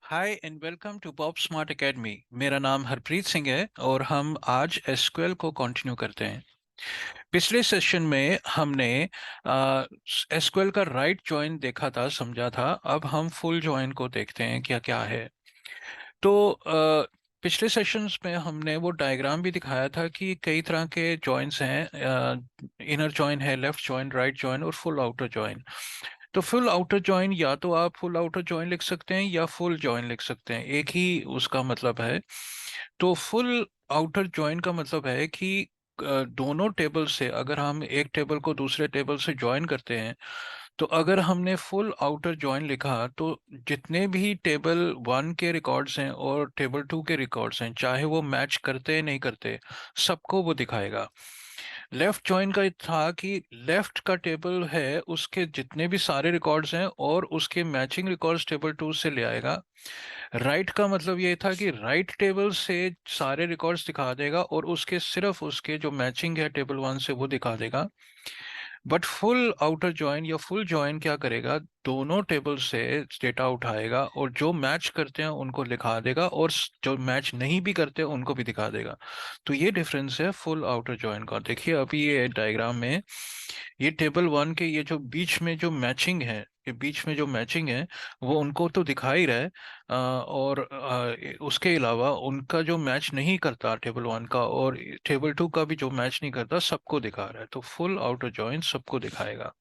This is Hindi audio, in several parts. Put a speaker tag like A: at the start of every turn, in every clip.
A: Hi and welcome to Pop Smart Academy. मेरा नाम हरप्रीत सिंह है और हम आज एसक्यूएल को कंटिन्यू करते हैं। पिछले सेशन में हमने एसक्यूएल का राइट जॉइन देखा था, समझा था। अब हम फुल जॉइन को देखते हैं क्या क्या है। तो पिछले सेशंस में हमने वो डायग्राम भी दिखाया था कि कई तरह के जॉइंस हैं। इनर जॉइन है, लेफ्ट जॉइन, राइट जॉइन और फुल आउटर जॉइन। तो फुल आउटर जॉइन या तो आप फुल आउटर जॉइन लिख सकते हैं या फुल जॉइन लिख सकते हैं, एक ही उसका मतलब है। तो फुल आउटर जॉइन का मतलब है कि दोनों टेबल से अगर हम एक टेबल को दूसरे टेबल से ज्वाइन करते हैं, तो अगर हमने फुल आउटर जॉइन लिखा तो जितने भी टेबल वन के रिकॉर्ड्स हैं और टेबल टू के रिकॉर्ड्स हैं, चाहे वो मैच करते हैं नहीं करते, सबको वो दिखाएगा। लेफ्ट जॉइन का था कि लेफ्ट का टेबल है उसके जितने भी सारे रिकॉर्ड्स हैं और उसके मैचिंग रिकॉर्ड्स टेबल टू से ले आएगा। राइट का मतलब ये था कि राइट टेबल से सारे रिकॉर्ड्स दिखा देगा और उसके सिर्फ उसके जो मैचिंग है टेबल वन से वो दिखा देगा। बट फुल आउटर जॉइन या फुल जॉइन क्या करेगा, दोनों टेबल से डेटा उठाएगा और जो मैच करते हैं उनको दिखा देगा और जो मैच नहीं भी करते उनको भी दिखा देगा। तो ये डिफरेंस है फुल आउटर जॉइन का। देखिए अभी ये डायग्राम में ये टेबल वन के ये जो बीच में जो मैचिंग है, ये बीच में जो मैचिंग है वो उनको तो दिखा ही रहा है। और उसके अलावा उनका जो मैच नहीं करता टेबल वन का और टेबल टू का भी जो मैच नहीं करता सबको दिखा रहा है। तो फुल आउटर जॉइन सबको दिखाएगा।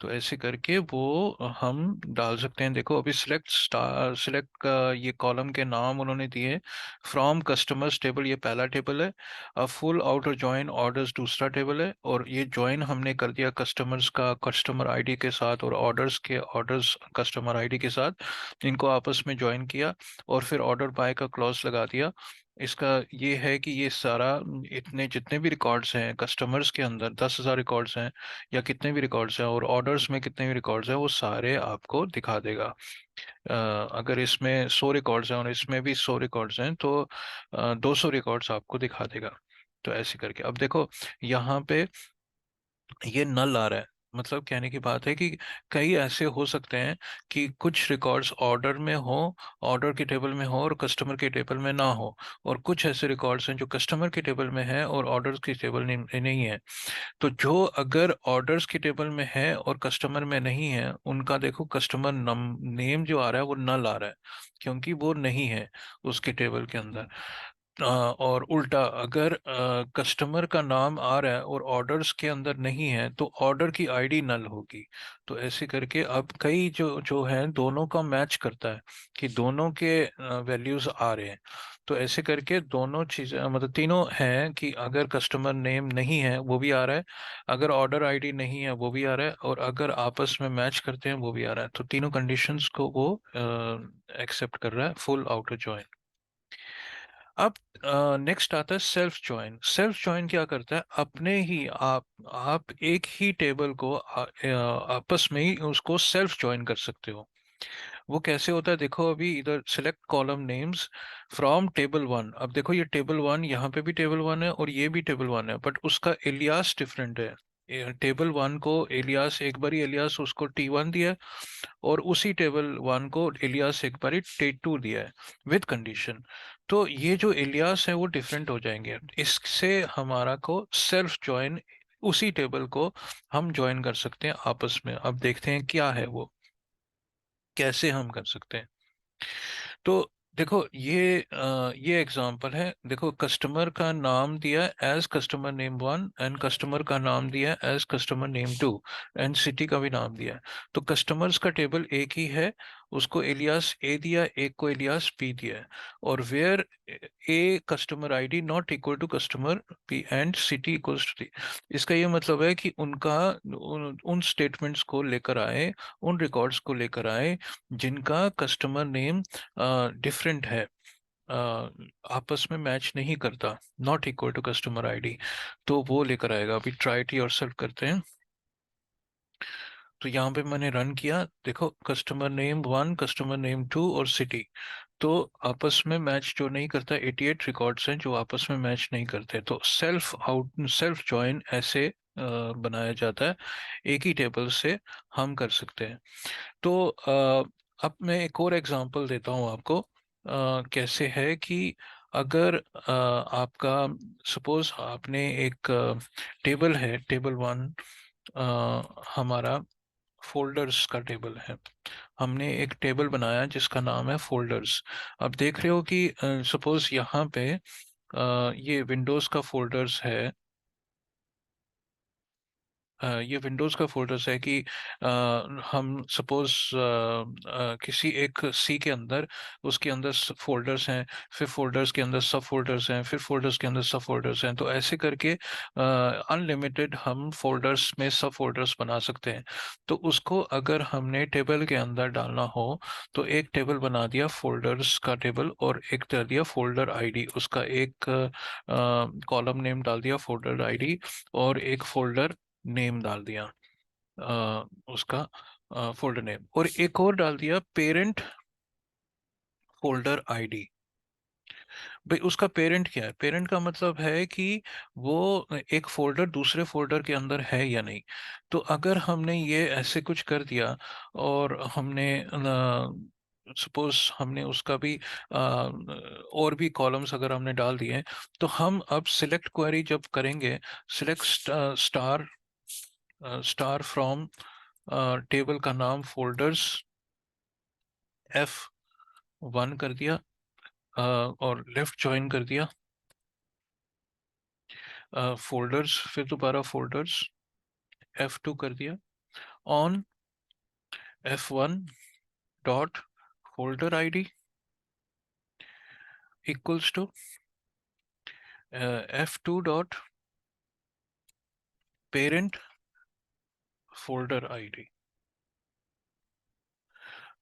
A: तो ऐसे करके वो हम डाल सकते हैं। देखो अभी सिलेक्ट स्टार, सिलेक्ट का ये कॉलम के नाम उन्होंने दिए। फ्रॉम कस्टमर्स टेबल ये पहला टेबल है। अब फुल आउटर जॉइन ऑर्डर्स दूसरा टेबल है और ये जॉइन हमने कर दिया कस्टमर्स का कस्टमर आईडी के साथ और ऑर्डर्स के ऑर्डर्स कस्टमर आईडी के साथ। इनको आपस में जॉइन किया और फिर ऑर्डर बाय का क्लॉज लगा दिया। इसका ये है कि ये सारा इतने जितने भी रिकॉर्ड्स हैं कस्टमर्स के अंदर 10,000 रिकॉर्ड्स हैं या कितने भी रिकॉर्ड्स हैं और ऑर्डर्स में कितने भी रिकॉर्ड्स हैं वो सारे आपको दिखा देगा। अगर इसमें 100 रिकॉर्ड्स हैं और इसमें भी 100 रिकॉर्ड्स हैं तो 200 रिकॉर्ड्स आपको दिखा देगा। तो ऐसे करके अब देखो यहाँ पे ये नल आ रहा है। मतलब कहने की बात है कि कई ऐसे हो सकते हैं कि कुछ रिकॉर्ड्स ऑर्डर में हो, ऑर्डर के टेबल में हो और कस्टमर के टेबल में ना हो। और कुछ ऐसे रिकॉर्ड्स हैं जो कस्टमर के टेबल में है और ऑर्डर की टेबल नहीं है। तो जो अगर ऑर्डर्स की टेबल में है और कस्टमर में नहीं है उनका देखो कस्टमर नेम जो आ रहा है वो नल आ रहा है, क्योंकि वो नहीं है उसके टेबल के अंदर। और उल्टा अगर कस्टमर का नाम आ रहा है और ऑर्डर्स के अंदर नहीं है तो ऑर्डर की आईडी नल होगी। तो ऐसे करके अब कई जो जो है दोनों का मैच करता है कि दोनों के वैल्यूज आ रहे हैं। तो ऐसे करके दोनों चीजें मतलब तीनों हैं कि अगर कस्टमर नेम नहीं है वो भी आ रहा है, अगर ऑर्डर आईडी नहीं है वो भी आ रहा है और अगर आपस में मैच करते हैं वो भी आ रहा है। तो तीनों कंडीशंस को वो एक्सेप्ट कर रहा है फुल आउटर जॉइन। अब नेक्स्ट आता है सेल्फ जॉइन। सेल्फ जॉइन क्या करता है, अपने ही आप एक ही टेबल को आपस में ही उसको सेल्फ जॉइन कर सकते हो। वो कैसे होता है, देखो अभी इधर select column names from table one. अब देखो ये टेबल वन, यहाँ पे भी टेबल वन है और ये भी टेबल वन है, बट उसका एलियास डिफरेंट है। टेबल वन को एलियास एक बारी एलियास उसको T1 दिया है और उसी टेबल वन को एलियास एक बारी T2 दिया है विद कंडीशन। तो ये जो एलियास है वो डिफरेंट हो जाएंगे। इससे हमारा को सेल्फ जॉइन उसी टेबल को हम ज्वाइन कर सकते हैं आपस में। अब देखते हैं क्या है वो, कैसे हम कर सकते हैं। तो देखो ये एग्जांपल है। देखो कस्टमर का नाम दिया है as customer name one and customer का नाम दिया है as customer name two and city का भी नाम दिया है। तो कस्टमर्स का टेबल एक ही है, उसको एलियास ए दिया, एक को एलियास बी दिया है। और where a customer ID not equal to customer B and city equals to D. इसका ये मतलब है कि उनका उन स्टेटमेंट्स को लेकर आए, उन रिकॉर्ड्स को लेकर आए जिनका कस्टमर नेम डिफरेंट है, आपस में मैच नहीं करता, not equal to customer ID. तो वो लेकर आएगा। अभी ट्राई इट योरसेल्फ करते हैं। तो यहाँ पे मैंने रन किया, देखो customer name one, customer name two और सिटी। तो आपस में मैच जो नहीं करता, 88 रिकॉर्ड्स हैं जो आपस में मैच नहीं करते। तो सेल्फ जॉइन ऐसे बनाया जाता है, एक ही टेबल से हम कर सकते हैं। तो अब मैं एक और एग्जांपल देता हूँ आपको। कैसे है कि अगर आपका सपोज आपने एक टेबल है, टेबल वन, हमारा फोल्डर्स का टेबल है। हमने एक टेबल बनाया जिसका नाम है फोल्डर्स। अब देख रहे हो कि सपोज यहाँ पे ये विंडोज़ का फोल्डर्स है। ये विंडोज़ का फोल्डर्स है कि हम सपोज किसी एक सी के अंदर, उसके अंदर फोल्डर्स हैं, फिर फोल्डर्स के अंदर सब फोल्डर्स हैं, फिर फोल्डर्स के अंदर सब फोल्डर्स हैं। तो ऐसे करके अनलिमिटेड हम फोल्डर्स में सब फोल्डर्स बना सकते हैं। तो उसको अगर हमने टेबल के अंदर डालना हो तो एक टेबल बना दिया फोल्डर्स का टेबल, और एक कर दिया फोल्डर आईडी, उसका एक कॉलम नेम डाल दिया फोल्डर आईडी, और एक फोल्डर नेम डाल दिया, उसका फोल्डर नेम, और एक और डाल दिया पेरेंट फोल्डर आईडी। भाई उसका पेरेंट क्या है? पेरेंट का मतलब है कि वो एक फोल्डर दूसरे फोल्डर के अंदर है या नहीं। तो अगर हमने ये ऐसे कुछ कर दिया और हमने सपोज हमने उसका भी और भी कॉलम्स अगर हमने डाल दिए, तो हम अब सिलेक्ट क्वेरी जब करेंगे, select star star from table का नाम फोल्डर्स F1 कर दिया, और लेफ्ट ज्वाइन कर दिया फोल्डर्स, फिर दोबारा फोल्डर्स F2 कर दिया, on F1 dot folder ID equals to F2 dot parent folder ID.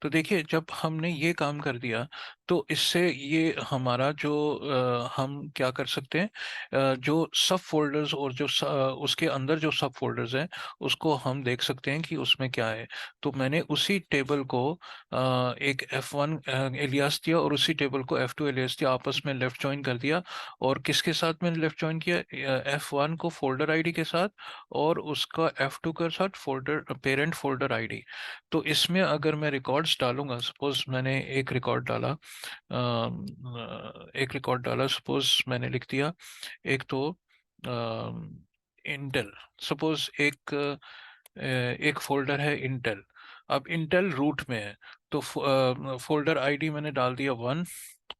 A: तो देखिए जब हमने ये काम कर दिया तो इससे ये हमारा जो हम क्या कर सकते हैं, जो सब फोल्डर्स और जो उसके अंदर जो सब फोल्डर्स हैं उसको हम देख सकते हैं कि उसमें क्या है। तो मैंने उसी टेबल को एक F1 एलियास दिया और उसी टेबल को F2 एलियास दिया, आपस में लेफ्ट ज्वाइन कर दिया। और किसके साथ मैंने लेफ्ट ज्वाइन किया? F1 को फोल्डर आईडी के साथ, और उसका F2 के साथ फोल्डर पेरेंट फोल्डर आईडी। तो इसमें अगर मैं रिकॉर्ड्स डालूंगा, सपोज मैंने एक रिकॉर्ड डाला, एक रिकॉर्ड डाला, सपोज मैंने लिख दिया एक तो इंटेल, सपोज एक फोल्डर है इंटेल। अब इंटेल रूट में है, तो फोल्डर आईडी मैंने डाल दिया 1,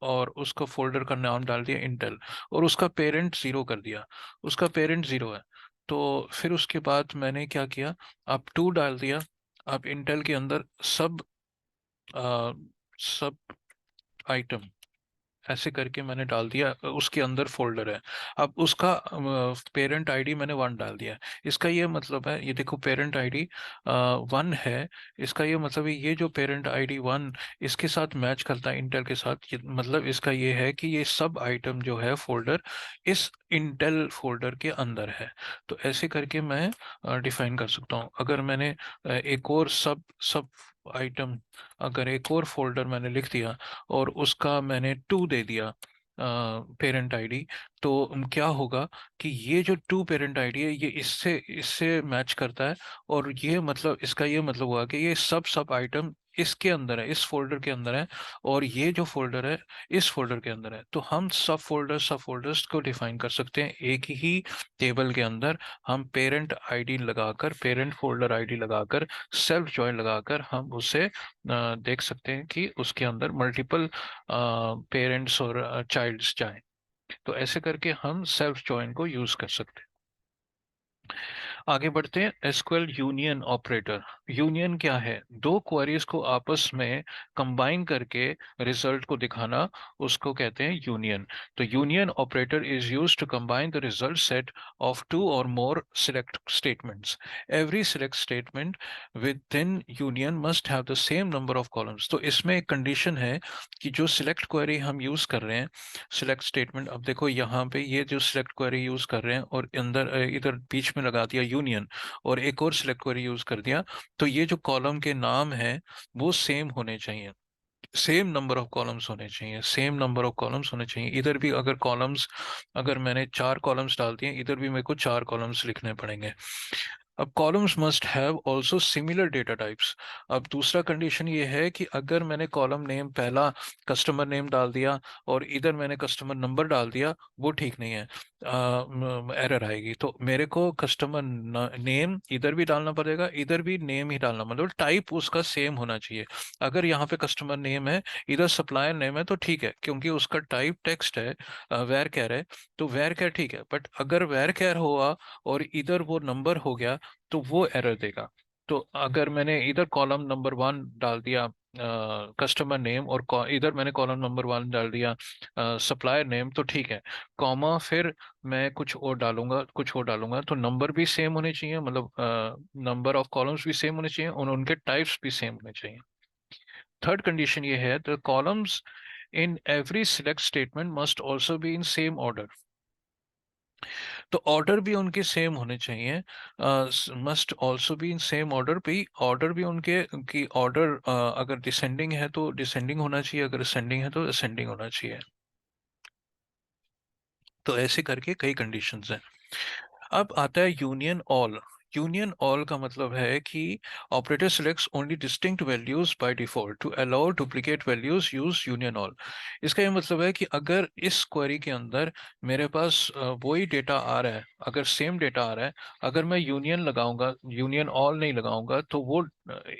A: और उसका फोल्डर का नाम डाल दिया इंटेल, और उसका पेरेंट 0 कर दिया, उसका पेरेंट 0 है। तो फिर उसके बाद मैंने क्या किया, अब 2 डाल दिया। अब इंटेल के अंदर सब सब आइटम ऐसे करके मैंने डाल दिया, उसके अंदर फोल्डर है। अब उसका पेरेंट आईडी मैंने 1 डाल दिया। इसका ये मतलब है, ये देखो पेरेंट आईडी 1 है। इसका ये मतलब है ये जो पेरेंट आईडी 1 इसके साथ मैच करता है इंटेल के साथ, ये मतलब इसका ये है कि ये सब आइटम जो है फोल्डर इस इंटेल फोल्डर के अंदर है। तो ऐसे करके मैं डिफाइन कर सकता हूँ। अगर मैंने एक और सब सब आइटम, अगर एक और फोल्डर मैंने लिख दिया और उसका मैंने 2 दे दिया पेरेंट आईडी, तो क्या होगा कि ये जो 2 पेरेंट आईडी है ये इससे इससे मैच करता है। और ये मतलब इसका ये मतलब हुआ कि ये सब सब आइटम इसके अंदर है, इस फोल्डर के अंदर है, और ये जो फोल्डर है इस फोल्डर के अंदर है। तो हम सब फोल्डर्स को डिफाइन कर सकते हैं एक ही टेबल के अंदर। हम पेरेंट आईडी लगाकर, पेरेंट फोल्डर आईडी लगाकर, सेल्फ जॉइन लगाकर हम उसे देख सकते हैं कि उसके अंदर मल्टीपल पेरेंट्स और चाइल्ड्स जाएं। तो ऐसे करके हम सेल्फ जॉइन को यूज कर सकते हैं। आगे बढ़ते हैं, एसक्यूएल यूनियन ऑपरेटर। यूनियन क्या है? दो क्वेरीज को आपस में कंबाइन करके रिजल्ट को दिखाना, उसको कहते हैं यूनियन। तो union operator is used to combine the result set of two और more select statements. Every select statement within union must have the same number of columns. तो इसमें एक कंडीशन है कि जो सिलेक्ट क्वेरी हम यूज कर रहे हैं, सिलेक्ट स्टेटमेंट, अब देखो यहाँ पे ये जो सिलेक्ट क्वेरी यूज कर रहे हैं और अंदर इधर बीच में लगा दिया यूनियन, और एक और सिलेक्ट क्वेरी यूज कर दिया, तो ये जो कॉलम के नाम है वो सेम होने चाहिए, सेम नंबर ऑफ कॉलम्स होने चाहिए, सेम नंबर ऑफ कॉलम्स होने चाहिए। इधर भी अगर कॉलम्स, अगर मैंने 4 कॉलम्स डाल दिए, इधर भी मेरे को 4 कॉलम्स लिखने पड़ेंगे। अब columns must have also similar data types. अब दूसरा कंडीशन ये है कि अगर मैंने कॉलम नेम पहला कस्टमर नेम डाल दिया और इधर मैंने कस्टमर नंबर डाल दिया, वो ठीक नहीं है, एरर आएगी। तो मेरे को कस्टमर नेम इधर भी डालना पड़ेगा, इधर भी नेम ही डालना, मतलब टाइप उसका सेम होना चाहिए। अगर यहाँ पे कस्टमर नेम है, इधर सप्लायर नेम है, तो ठीक है, क्योंकि उसका टाइप टेक्स्ट है, वेर कैर है, तो वेर कैर ठीक है। बट अगर वेर कैर हुआ और इधर वो नंबर हो गया, तो वो एरर देगा। तो अगर मैंने इधर कॉलम नंबर 1 डाल दिया कस्टमर नेम, और इधर मैंने कॉलम नंबर 1 डाल दिया सप्लायर नेम, तो ठीक है। कॉमा फिर मैं कुछ और डालूंगा, कुछ और डालूंगा, तो नंबर भी सेम होने चाहिए, मतलब नंबर ऑफ कॉलम्स भी सेम होने चाहिए और उनके टाइप्स भी सेम होने चाहिए। थर्ड कंडीशन ये है, the columns in every select statement must also be in same order. तो ऑर्डर भी उनके सेम होने चाहिए, must also be in same order. भी ऑर्डर भी उनके की ऑर्डर अगर डिसेंडिंग है तो डिसेंडिंग होना चाहिए, अगर असेंडिंग है तो असेंडिंग होना चाहिए। तो ऐसे करके कई कंडीशंस हैं। अब आता है यूनियन ऑल। यूनियन ऑल का मतलब है कि operator selects only distinct values by default to allow duplicate values use union all. इसका ये मतलब है कि अगर इस क्वेरी के अंदर मेरे पास वही डेटा आ रहा है, अगर सेम डेटा आ रहा है, अगर मैं यूनियन लगाऊंगा, यूनियन ऑल नहीं लगाऊंगा, तो वो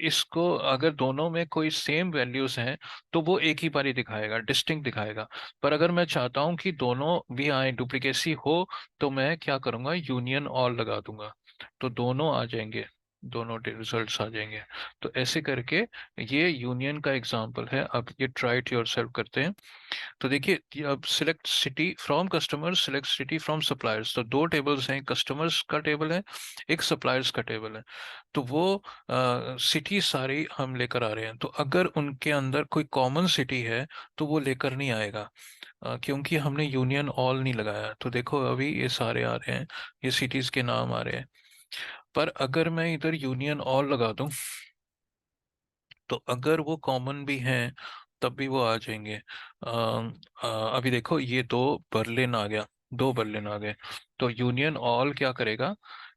A: इसको अगर दोनों में कोई सेम वैल्यूज हैं तो वो एक ही बारी दिखाएगा, डिस्टिंक्ट दिखाएगा। पर अगर मैं चाहता हूं कि दोनों भी आए, डुप्लीकेसी हो, तो मैं क्या करूंगा, यूनियन ऑल लगा दूंगा, तो दोनों आ जाएंगे, दोनों रिजल्ट्स आ जाएंगे। तो ऐसे करके ये यूनियन का एग्जांपल है। अब ये ट्राई इट योरसेल्फ करते हैं। तो देखिए कि अब select city from customers, select city from suppliers, तो दो टेबल्स हैं, कस्टमर्स का टेबल है, एक सप्लायर्स का टेबल है। तो वो सिटी सारी हम लेकर आ रहे हैं। तो अगर उनके अंदर कोई कॉमन सिटी है तो वो लेकर नहीं आएगा, क्योंकि हमने यूनियन ऑल नहीं लगाया। तो देखो अभी ये सारे आ रहे हैं, ये सिटीज के नाम आ रहे हैं। पर अगर मैं इधर यूनियन ऑल लगा दूं, तो अगर वो कॉमन भी हैं तब भी वो आ जाएंगे। अभी देखो ये दो बर्लिन आ गया, दो बर्लिन आ गए। तो यूनियन ऑल क्या करेगा,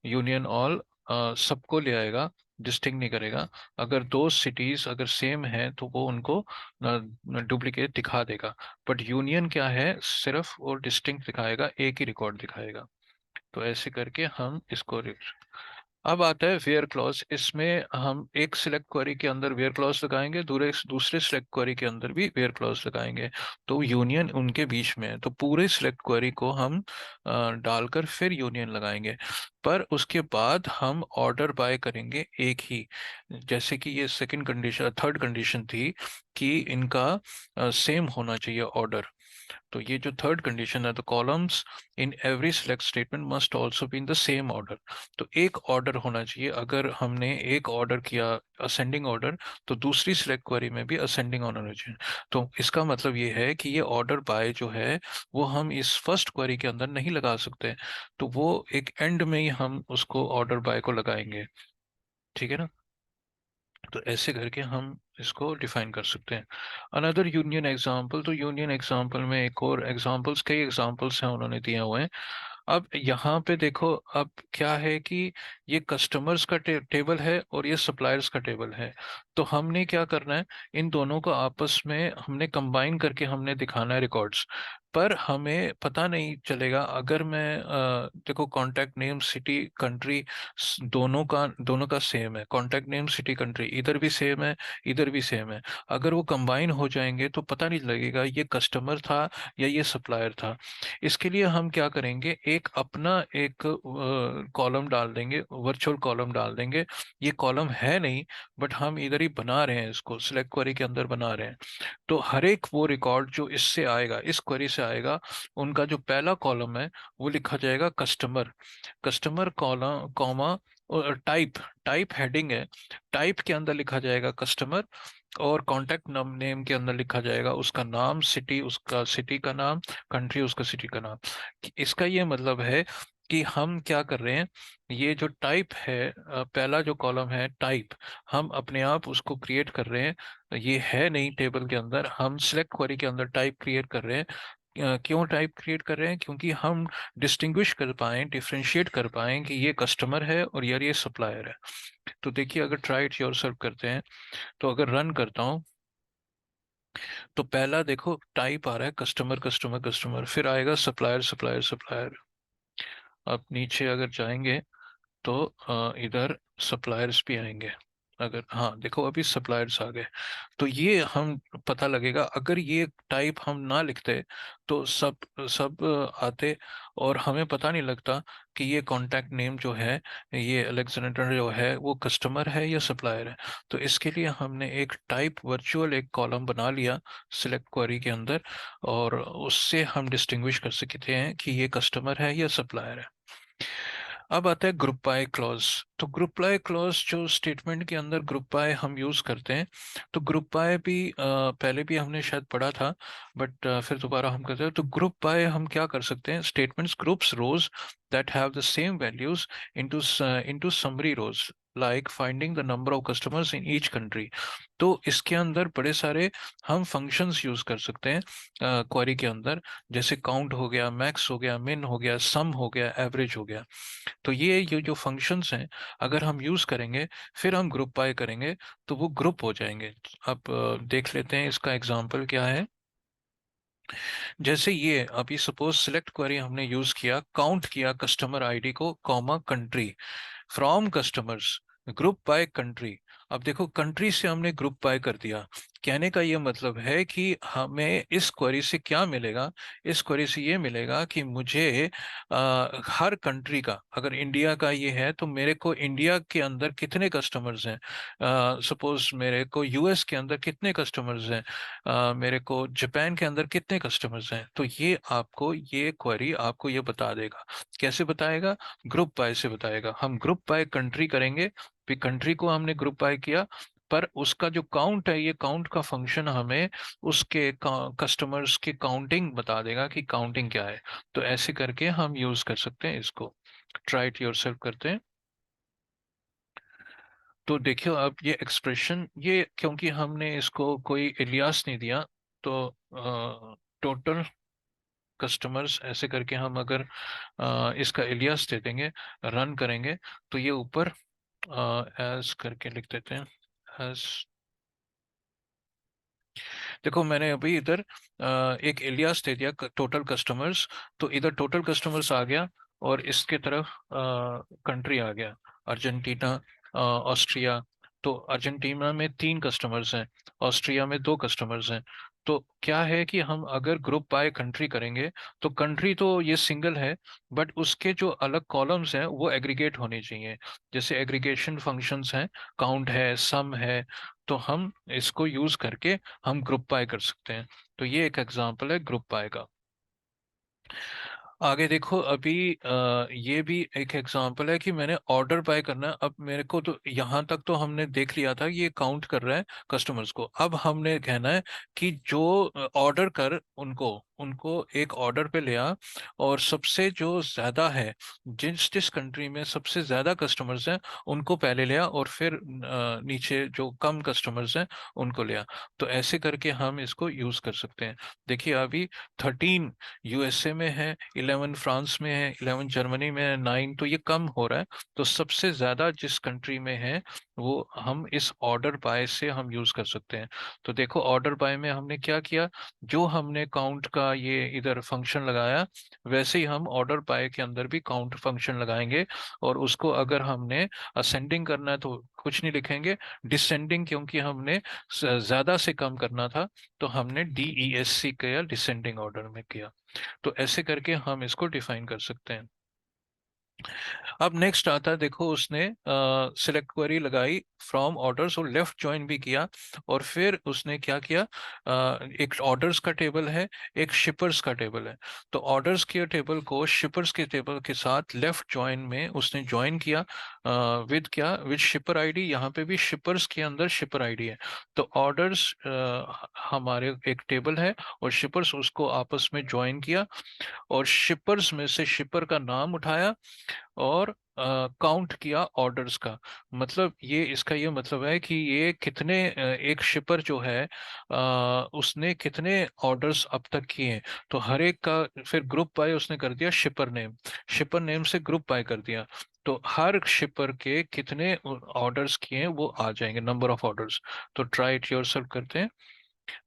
A: यूनियन ऑल सबको ले आएगा, डिस्टिंग नहीं करेगा। अगर दो सिटीज अगर सेम हैं तो वो उनको डुप्लीकेट दिखा देगा। बट यूनियन क्या है, सिर्फ वो डिस्टिंक्ट दिखाएगा, एक ही रिकॉर्ड दिखाएगा। तो ऐसे करके हम इसको अब आता है वेयर क्लॉज। इसमें हम एक सिलेक्ट क्वेरी के अंदर वेयर क्लॉज लगाएंगे, दूसरे दूसरे सिलेक्ट क्वेरी के अंदर भी वेयर क्लॉज लगाएंगे। तो यूनियन उनके बीच में है, तो पूरे सिलेक्ट क्वेरी को हम डालकर फिर यूनियन लगाएंगे। पर उसके बाद हम ऑर्डर बाय करेंगे एक ही, जैसे कि ये सेकंड कंडीशन, थर्ड कंडीशन थी कि इनका सेम होना चाहिए ऑर्डर। तो ये जो थर्ड कंडीशन है, तो columns in every select statement must also be in the same order. तो एक ऑर्डर होना चाहिए, अगर हमने एक ऑर्डर किया असेंडिंग ऑर्डर, तो दूसरी सिलेक्ट क्वेरी में भी असेंडिंग ऑर्डर होना चाहिए। तो इसका मतलब ये है कि ये ऑर्डर बाय जो है वो हम इस फर्स्ट क्वेरी के अंदर नहीं लगा सकते, तो वो एक एंड में ही हम उसको ऑर्डर बाय को लगाएंगे। ठीक है ना। तो ऐसे करके हम इसको डिफाइन कर सकते हैं। अनदर यूनियन एग्जांपल, तो यूनियन एग्जांपल में एक और एग्जांपल्स, कई एग्जांपल्स हैं उन्होंने दिए हुए हैं। अब यहाँ पे देखो, अब क्या है कि ये कस्टमर्स का टेबल है और ये सप्लायर्स का टेबल है। तो हमने क्या करना है, इन दोनों को आपस में हमने कंबाइन करके हमने दिखाना है रिकॉर्ड्स। पर हमें पता नहीं चलेगा अगर मैं देखो कॉन्टैक्ट नेम सिटी कंट्री दोनों का सेम है, कॉन्टैक्ट नेम सिटी कंट्री इधर भी सेम है, इधर भी सेम है। अगर वो कंबाइन हो जाएंगे तो पता नहीं लगेगा ये कस्टमर था या ये सप्लायर था। इसके लिए हम क्या करेंगे, एक अपना एक कॉलम डाल देंगे, वर्चुअल कॉलम डाल देंगे। ये कॉलम है नहीं, बट हम इधर ही बना रहे हैं, इसको सिलेक्ट क्वेरी के अंदर बना रहे हैं। तो हर एक वो रिकॉर्ड जो इससे आएगा, इस क्वेरी से आएगा, उनका जो पहला कॉलम है वो लिखा जाएगा कस्टमर, कस्टमर कॉलम कॉमा और टाइप, टाइप हेडिंग है, टाइप के अंदर लिखा जाएगा कस्टमर, और कॉन्टैक्ट नेम के अंदर लिखा जाएगा उसका नाम, सिटी उसका सिटी का नाम, कंट्री उसका सिटी का नाम। इसका ये मतलब है कि हम क्या कर रहे हैं, ये जो टाइप है पहला जो कॉलम है टाइप, हम अपने आप उसको क्रिएट कर रहे हैं। ये है नहीं टेबल के अंदर, हम सिलेक्ट क्वेरी के अंदर टाइप क्रिएट कर रहे हैं। क्यों टाइप क्रिएट कर रहे हैं? क्योंकि हम डिस्टिंग्विश कर पाएं, डिफरेंशिएट कर पाएं कि ये कस्टमर है और यार ये सप्लायर है। तो देखिए, अगर ट्राई इट योरसेल्फ करते हैं, तो अगर रन करता हूँ, तो पहला देखो टाइप आ रहा है कस्टमर कस्टमर कस्टमर, फिर आएगा सप्लायर सप्लायर सप्लायर। अब नीचे अगर जाएंगे तो इधर सप्लायर्स भी आएंगे। अगर हाँ देखो, अभी सप्लायर्स आ गए। तो ये हम पता लगेगा, अगर ये टाइप हम ना लिखते तो सब सब आते, और हमें पता नहीं लगता कि ये कॉन्टैक्ट नेम जो है, ये अलेक्जेंडर जो है, वो कस्टमर है या सप्लायर है। तो इसके लिए हमने एक टाइप वर्चुअल एक कॉलम बना लिया सिलेक्ट क्वेरी के अंदर, और उससे हम डिस्टिंग्विश कर सकते हैं कि ये कस्टमर है या सप्लायर है। अब आता है ग्रुप बाय क्लॉज। तो ग्रुप बाय क्लॉज जो स्टेटमेंट के अंदर ग्रुप बाय हम यूज करते हैं, तो ग्रुप बाय भी पहले भी हमने शायद पढ़ा था, बट फिर दोबारा हम करते हैं। तो ग्रुप बाय हम क्या कर सकते हैं? Statements groups rows that have the same values into into summary rows, like finding the number of customers in each country. तो इसके अंदर बड़े सारे हम फंक्शंस यूज कर सकते हैं क्वेरी के अंदर, जैसे काउंट हो गया, मैक्स हो गया, मिन हो गया, सम हो गया, एवरेज हो गया। तो ये जो फंक्शंस हैं, अगर हम यूज करेंगे, फिर हम ग्रुप बाय करेंगे, तो वो ग्रुप हो जाएंगे। अब देख लेते हैं इसका एग्जांपल क्या है। जैसे ये अभी सपोज सिलेक्ट क्वेरी हमने यूज किया, काउंट किया कस्टमर आईडी को, comma country, from customers, group by country. अब देखो, कंट्री से हमने ग्रुप बाय कर दिया। कहने का ये मतलब है कि हमें इस क्वेरी से क्या मिलेगा? इस क्वेरी से ये मिलेगा कि मुझे हर कंट्री का, अगर इंडिया का ये है तो मेरे को इंडिया के अंदर कितने कस्टमर्स हैं, सपोज मेरे को यूएस के अंदर कितने कस्टमर्स हैं, मेरे को जापान के अंदर कितने कस्टमर्स हैं। तो ये आपको, ये क्वेरी आपको ये बता देगा। कैसे बताएगा? ग्रुप बाय से बताएगा। हम ग्रुप बाय कंट्री करेंगे, फिर कंट्री को हमने ग्रुप बाय किया, पर उसका जो काउंट है, ये काउंट का फंक्शन हमें उसके कस्टमर्स की काउंटिंग बता देगा कि काउंटिंग क्या है। तो ऐसे करके हम यूज कर सकते हैं इसको। ट्राई इट योरसेल्फ करते हैं। तो देखियो, अब ये एक्सप्रेशन, ये क्योंकि हमने इसको कोई इलियास नहीं दिया, तो टोटल कस्टमर्स ऐसे करके हम अगर इसका इलियास दे देंगे, रन करेंगे, तो ये ऊपर एज करके लिख देते हैं, एज। देखो, मैंने अभी इधर एक इलियास दे दिया टोटल कस्टमर्स, तो इधर टोटल कस्टमर्स आ गया, और इसके तरफ कंट्री आ गया, अर्जेंटीना, ऑस्ट्रिया। तो अर्जेंटीना में 3 कस्टमर्स हैं, ऑस्ट्रिया में 2 कस्टमर्स हैं। तो क्या है कि हम अगर ग्रुप बाय कंट्री करेंगे, तो कंट्री तो ये सिंगल है, बट उसके जो अलग कॉलम्स हैं वो एग्रीगेट होने चाहिए। जैसे एग्रीगेशन फंक्शंस हैं, काउंट है, सम है। तो हम इसको यूज करके हम ग्रुप बाय कर सकते हैं। तो ये एक एग्जांपल है ग्रुप बाय का। आगे देखो, अभी ये भी एक एग्जांपल है कि मैंने ऑर्डर बाय करना है। अब मेरे को तो यहाँ तक तो हमने देख लिया था, ये काउंट कर रहा है कस्टमर्स को। अब हमने कहना है कि जो ऑर्डर कर, उनको उनको एक ऑर्डर पे ले आ, और सबसे जो ज्यादा है, जिस जिस कंट्री में सबसे ज्यादा कस्टमर्स हैं, उनको पहले ले आ, और फिर नीचे जो कम कस्टमर्स हैं उनको ले आ। तो ऐसे करके हम इसको यूज कर सकते हैं। देखिए, अभी 13 यूएसए में है, 11 फ्रांस में है, 11 जर्मनी में है, 9 तो ये कम हो रहा है। तो सबसे ज्यादा जिस कंट्री में है, वो हम इस ऑर्डर बाय से हम यूज कर सकते हैं। तो देखो, ऑर्डर बाय में हमने क्या किया, जो हमने काउंट का ये इधर फंक्शन लगाया, वैसे ही हम ऑर्डर बाय के अंदर भी काउंट फंक्शन लगाएंगे। और उसको अगर हमने असेंडिंग करना है तो कुछ नहीं लिखेंगे, डिसेंडिंग क्योंकि हमने ज्यादा से कम करना था, तो हमने DESC किया, डिसेंडिंग ऑर्डर में किया। तो ऐसे करके हम इसको डिफाइन कर सकते हैं। अब नेक्स्ट आता है, देखो उसने सिलेक्ट क्वेरी लगाई फ्रॉम ऑर्डर्स, और लेफ्ट ज्वाइन भी किया। और फिर उसने क्या किया, एक ऑर्डर्स का टेबल है, एक शिपर्स का टेबल है। तो ऑर्डर्स के टेबल को शिपर्स के टेबल के साथ लेफ्ट ज्वाइन में उसने ज्वाइन किया, विद क्या, विद शिपर आईडी। यहाँ पे भी शिपर्स के अंदर शिपर आईडी है। तो ऑर्डर्स हमारे एक टेबल है, और शिपर्स उसको आपस में ज्वाइन किया, और शिपर्स में से शिपर का नाम उठाया, और काउंट किया ऑर्डर्स का। मतलब ये इसका ये मतलब है कि ये कितने एक शिपर जो है उसने कितने ऑर्डर्स अब तक किए हैं। तो हर एक का फिर ग्रुप बाय उसने कर दिया शिपर नेम से ग्रुप बाय कर दिया। तो हर शिपर के कितने ऑर्डर्स किए हैं वो आ जाएंगे, नंबर ऑफ ऑर्डर्स। तो ट्राई इट योरसेल्फ करते हैं,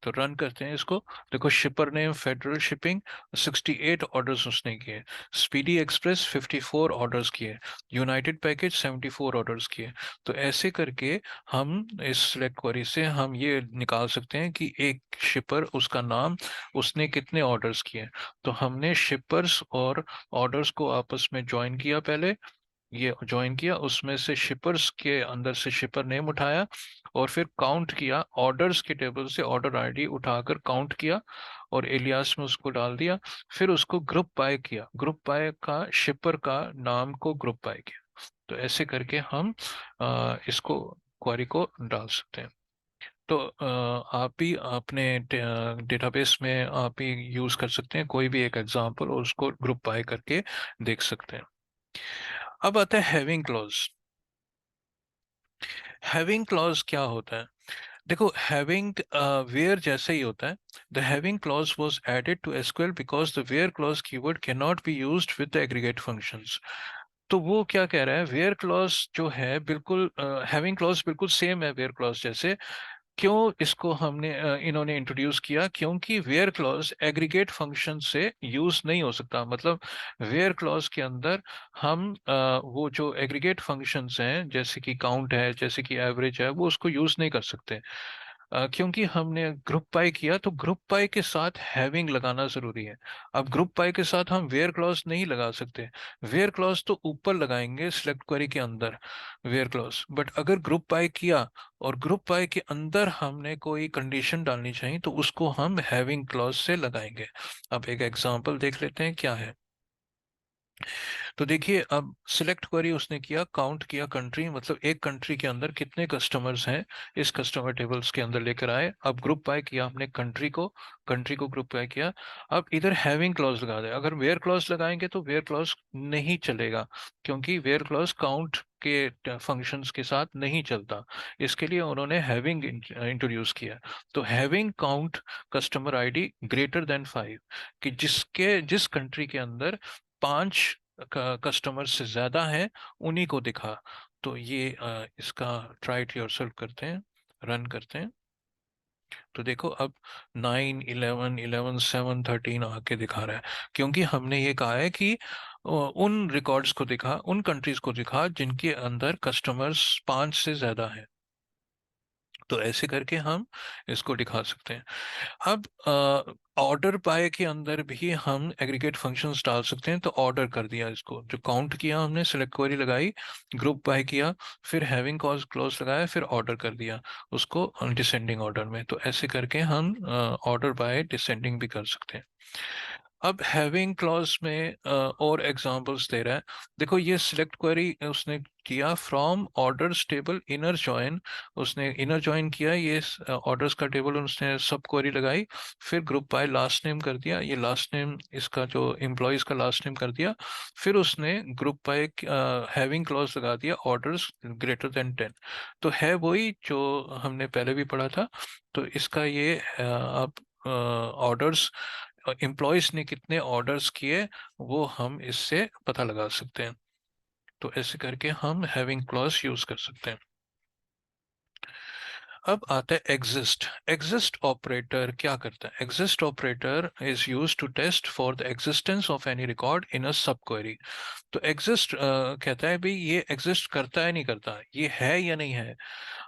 A: तो रन करते हैं इसको। देखो शिपर नेम फेडरल शिपिंग 68 ऑर्डर्स उसने किए, स्पीडी एक्सप्रेस 54 ऑर्डर्स किए, यूनाइटेड पैकेज 74 ऑर्डर्स किए। तो ऐसे करके हम इस सिलेक्ट क्वेरी से हम ये निकाल सकते हैं कि एक शिपर उसका नाम, उसने कितने ऑर्डर्स किए। तो हमने शिपर्स और ऑर्डर्स को आपस में ज्वाइन किया पहले, ये ज्वाइन किया, उसमें से शिपर्स के अंदर से शिपर नेम उठाया और फिर काउंट किया, ऑर्डर्स के टेबल से ऑर्डर आईडी उठाकर काउंट किया और एलियास में उसको डाल दिया। फिर उसको ग्रुप बाय किया, ग्रुप बाय का शिपर का नाम को ग्रुप बाय किया। तो ऐसे करके हम इसको क्वेरी को डाल सकते हैं। तो आप भी अपने डेटाबेस में आप ही यूज कर सकते हैं कोई भी एक एग्जांपल और उसको ग्रुप बाय करके देख सकते हैं। अब आता है हैविंग क्लॉज। हैविंग क्लॉज क्या होता है? देखो हैविंग वेयर जैसे ही होता है। The having clause was added to SQL because the where clause keyword can not be used with the aggregate functions. तो वो क्या कह रहा है, वेयर क्लॉज जो है बिल्कुल हैविंग क्लॉज बिल्कुल सेम है वेयर क्लॉज जैसे। क्यों इसको हमने इन्होंने इंट्रोड्यूस किया? क्योंकि वेयर क्लॉज एग्रीगेट फंक्शन से यूज नहीं हो सकता। मतलब वेयर क्लॉज के अंदर हम वो जो एग्रीगेट फंक्शंस हैं जैसे कि काउंट है, जैसे कि एवरेज है, वो उसको यूज नहीं कर सकते। क्योंकि हमने ग्रुप बाय किया तो ग्रुप बाय के साथ हैविंग लगाना जरूरी है। अब ग्रुप बाय के साथ हम वेयर क्लॉज नहीं लगा सकते। वेयर क्लॉज तो ऊपर लगाएंगे सिलेक्ट क्वेरी के अंदर वेयर क्लॉज, बट अगर ग्रुप बाय किया और ग्रुप बाय के अंदर हमने कोई कंडीशन डालनी चाहिए तो उसको हम हैविंग क्लॉज से लगाएंगे। अब एक एग्जांपल देख लेते हैं क्या है। तो देखिए अब सिलेक्ट क्वेरी उसने किया, काउंट किया कंट्री, मतलब एक कंट्री के अंदर कितने कस्टमर्स हैं इस कस्टमर टेबल्स के अंदर लेकर आए। अब ग्रुप बाय किया हमने कंट्री को ग्रुप बाय किया। अब इधर हैविंग क्लॉज लगा दे। अगर वेयर क्लॉज लगाएंगे तो वेयर क्लॉज नहीं चलेगा, क्योंकि वेयर क्लॉज काउंट के फंक्शंस के साथ नहीं चलता। इसके लिए उन्होंने हैविंग इंट्रोड्यूस किया। तो having count customer ID greater than 5, कि जिस कंट्री के अंदर 5 कस्टमर से ज्यादा है उन्हीं को दिखा। तो ये इसका ट्राई इट योरसेल्फ करते हैं, रन करते हैं। तो देखो अब 9, 11, 11, 7, 13 आके दिखा रहा है, क्योंकि हमने ये कहा है कि उन रिकॉर्ड्स को दिखा, उन कंट्रीज को दिखा जिनके अंदर कस्टमर्स 5 से ज्यादा है। तो ऐसे करके हम इसको दिखा सकते हैं। अब ऑर्डर बाय के अंदर भी हम एग्रीगेट फंक्शंस डाल सकते हैं। तो ऑर्डर कर दिया, इसको जो काउंट किया हमने, सिलेक्ट क्वेरी लगाई, ग्रुप बाय किया, फिर हैविंग क्लॉज क्लोज लगाया, फिर ऑर्डर कर दिया उसको डिसेंडिंग ऑर्डर में। तो ऐसे करके हम ऑर्डर बाय डिसेंडिंग भी कर सकते हैं। अब हैविंग क्लॉज में और एग्जांपल्स दे रहा है। देखो ये सिलेक्ट क्वेरी उसने किया from orders table inner join, उसने इनर जॉइन किया ये ऑर्डर्स का टेबल, उसने सब क्वेरी लगाई, फिर ग्रुप बाय लास्ट नेम कर दिया, ये लास्ट नेम इसका जो एम्प्लॉयज का लास्ट नेम कर दिया। फिर उसने ग्रुप बाय हैविंग क्लॉज लगा दिया ऑर्डर्स ग्रेटर देन 10। तो है वही जो हमने पहले भी पढ़ा था। तो इसका ये अब ऑर्डर्स, एम्प्लॉयज ने कितने ऑर्डर्स किए वो हम इससे पता लगा सकते हैं। तो ऐसे करके हम हैविंग क्लॉज यूज कर सकते हैं। अब आता है एग्जिस्ट। एग्जिस्ट ऑपरेटर क्या करता है? Exist operator is use to test for the existence of any record in a subquery. तो एग्जिस्ट कहता है भाई ये एग्जिस्ट करता है नहीं करता, ये है या नहीं है।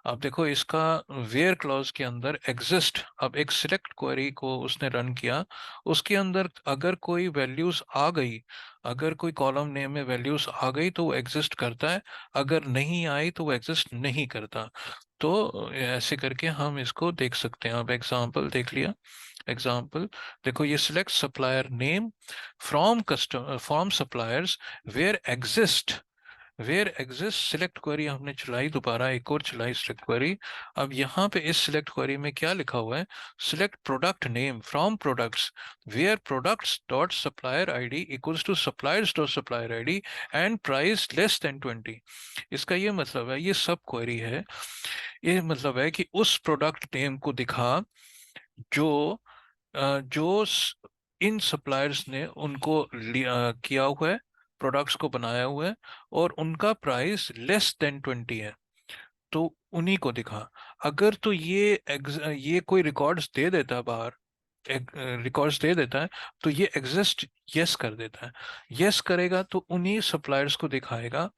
A: अब देखो इसका वेयर क्लॉज के अंदर एग्जिस्ट, अब एक सिलेक्ट क्वेरी को उसने रन किया, उसके अंदर अगर कोई वैल्यूज आ गई, अगर कोई कॉलम नेम में वैल्यूज आ गई तो वो एग्जिस्ट करता है, अगर नहीं आई तो वो एग्जिस्ट नहीं करता। तो ऐसे करके हम इसको देख सकते हैं। अब एग्जांपल देख लिया, एग्जाम्पल देखो, ये select supplier name from customer from suppliers where exist where exist select query हमने चलाई, दोबारा एक और चलाई सिलेक्ट क्वेरी। अब यहाँ पे इस सिलेक्ट क्वेरी में क्या लिखा हुआ है, select product name from products where products dot supplier ID equals to suppliers dot supplier ID and price less than 20। इसका ये मतलब है, ये सब क्वेरी है, ये मतलब है कि उस प्रोडक्ट नेम को दिखा जो जो इन सप्लायर्स ने उनको किया हुआ है, प्रोडक्ट्स को बनाया हुआ है, और उनका प्राइस लेस देन 20 है, तो उन्हीं को दिखा। अगर तो ये कोई रिकॉर्ड्स दे देता है बाहर, रिकॉर्ड्स दे देता है, तो ये एग्जिस्ट यस कर देता है। यस करेगा तो उन्हीं सप्लायर्स को दिखाएगा,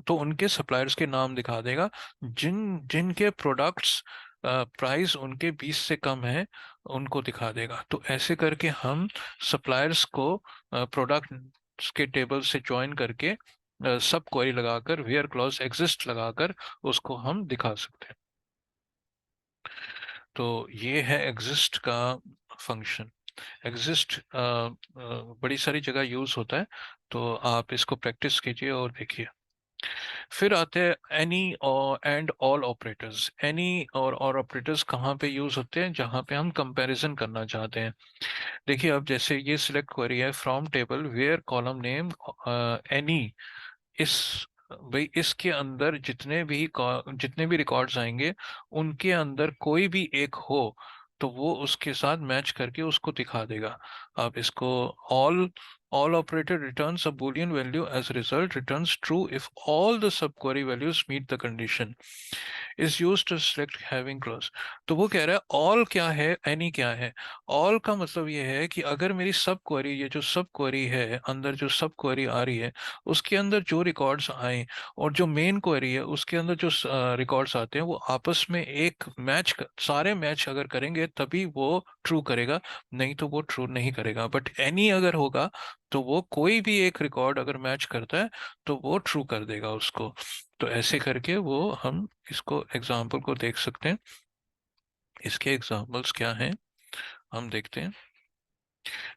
A: तो उनके सप्लायर्स के नाम दिखा देगा जिनके प्रोडक्ट्स प्राइस उनके 20 से कम है, उनको दिखा देगा। तो ऐसे करके हम सप्लायर्स को प्रोडक्ट्स के टेबल से ज्वाइन करके सब क्वेरी लगाकर वेयर क्लॉज एग्जिस्ट लगाकर उसको हम दिखा सकते हैं। तो ये है एग्जिस्ट का फंक्शन। एग्जिस्ट बड़ी सारी जगह यूज होता है, तो आप इसको प्रैक्टिस कीजिए और देखिए। फिर आते हैं एनी और एंड ऑल ऑपरेटर्स। एनी और ऑपरेटर्स कहाँ पे यूज होते हैं, जहाँ पे हम कंपैरिजन करना चाहते हैं। देखिए, अब जैसे ये सिलेक्ट क्वेरी है from table where column name any, इस भाई इसके अंदर जितने भी रिकॉर्ड्स आएंगे, उनके अंदर कोई भी एक हो तो वो उसके साथ मैच करके उसको दिखा देगा। आप इसको all all operator returns a boolean value as result returns true if all the subquery values meet the condition is used to select having clause। तो वो कह रहा है ऑल क्या है, एनी क्या है। ऑल का मतलब ये है कि अगर मेरी सब क्वेरी, ये जो सब क्वेरी है, अंदर जो सब क्वेरी आ रही है, उसके अंदर जो रिकॉर्ड्स आए और जो मेन क्वेरी है उसके अंदर जो रिकॉर्ड्स आते हैं वो आपस में एक सारे मैच अगर करेंगे तभी वो ट्रू करेगा, नहीं तो वो ट्रू नहीं करेगा। बट एनी अगर होगा तो वो कोई भी एक रिकॉर्ड अगर मैच करता है तो वो ट्रू कर देगा उसको। तो ऐसे करके वो हम इसको एग्जाम्पल को देख सकते हैं। इसके एग्जाम्पल्स क्या हैं हम देखते हैं।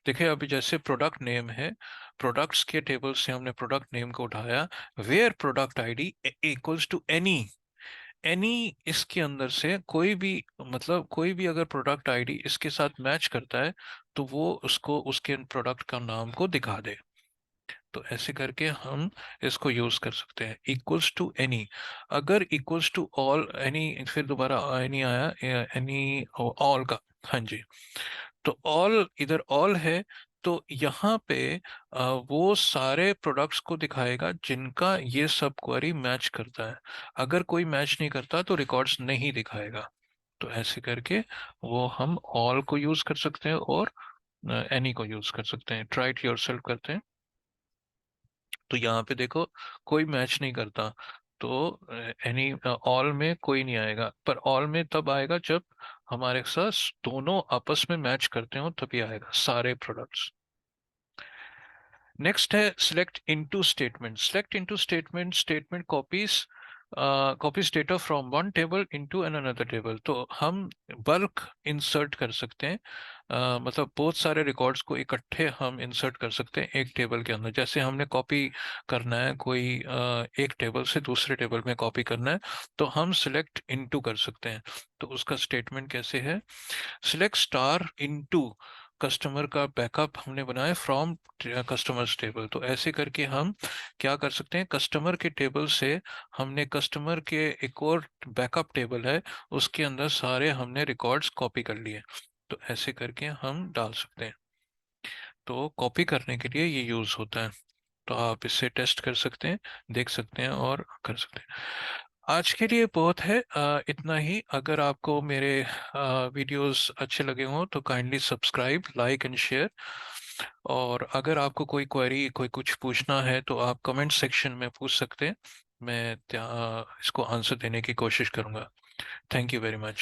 A: देखिए, अभी जैसे प्रोडक्ट नेम है, प्रोडक्ट्स के टेबल से हमने प्रोडक्ट नेम को उठाया, where product ID equals to any. Any इसके अंदर से कोई भी, मतलब कोई भी अगर प्रोडक्ट आईडी इसके साथ मैच करता है तो वो उसको उसके प्रोडक्ट का नाम को दिखा दे। तो ऐसे करके हम इसको यूज कर सकते हैं। इक्वल्स टू एनी, अगर इक्वल्स टू ऑल एनी, फिर दोबारा एनी आया, एनी ऑल का, हाँ जी। तो ऑल, इधर ऑल है, तो यहाँ पे वो सारे प्रोडक्ट्स को दिखाएगा जिनका ये सब क्वेरी मैच करता है। अगर कोई मैच नहीं करता तो रिकॉर्ड्स नहीं दिखाएगा। तो ऐसे करके वो हम ऑल को यूज कर सकते हैं और एनी को यूज कर सकते हैं। ट्राई इट योरसेल्फ करते हैं। तो यहाँ पे देखो, कोई मैच नहीं करता, तो एनी ऑल में कोई नहीं आएगा, पर ऑल में तब आएगा जब हमारे साथ दोनों आपस में मैच करते हो, तभी आएगा सारे प्रोडक्ट्स। नेक्स्ट है select into statement. Select into statement, statement copies data from one table into an another table. तो हम बल्क इंसर्ट कर सकते हैं, मतलब बहुत सारे रिकॉर्ड्स को इकट्ठे हम इंसर्ट कर सकते हैं एक टेबल के अंदर। जैसे हमने कॉपी करना है कोई एक टेबल से दूसरे टेबल में कॉपी करना है, तो हम सिलेक्ट इनटू कर सकते हैं। तो उसका स्टेटमेंट कैसे है, सिलेक्ट स्टार इनटू कस्टमर का बैकअप हमने बनाया फ्रॉम कस्टमर्स टेबल। तो ऐसे करके हम क्या कर सकते हैं, कस्टमर के टेबल से हमने कस्टमर के एक और बैकअप टेबल है, उसके अंदर सारे हमने रिकॉर्ड्स कॉपी कर लिए। तो ऐसे करके हम डाल सकते हैं। तो कॉपी करने के लिए ये यूज होता है। तो आप इससे टेस्ट कर सकते हैं, देख सकते हैं और कर सकते हैं। आज के लिए बहुत है, इतना ही। अगर आपको मेरे वीडियोस अच्छे लगे हों तो kindly subscribe, like and share. और अगर आपको कोई क्वेरी, कोई कुछ पूछना है तो आप कमेंट सेक्शन में पूछ सकते हैं। मैं इसको आंसर देने की कोशिश करूंगा। Thank you very much.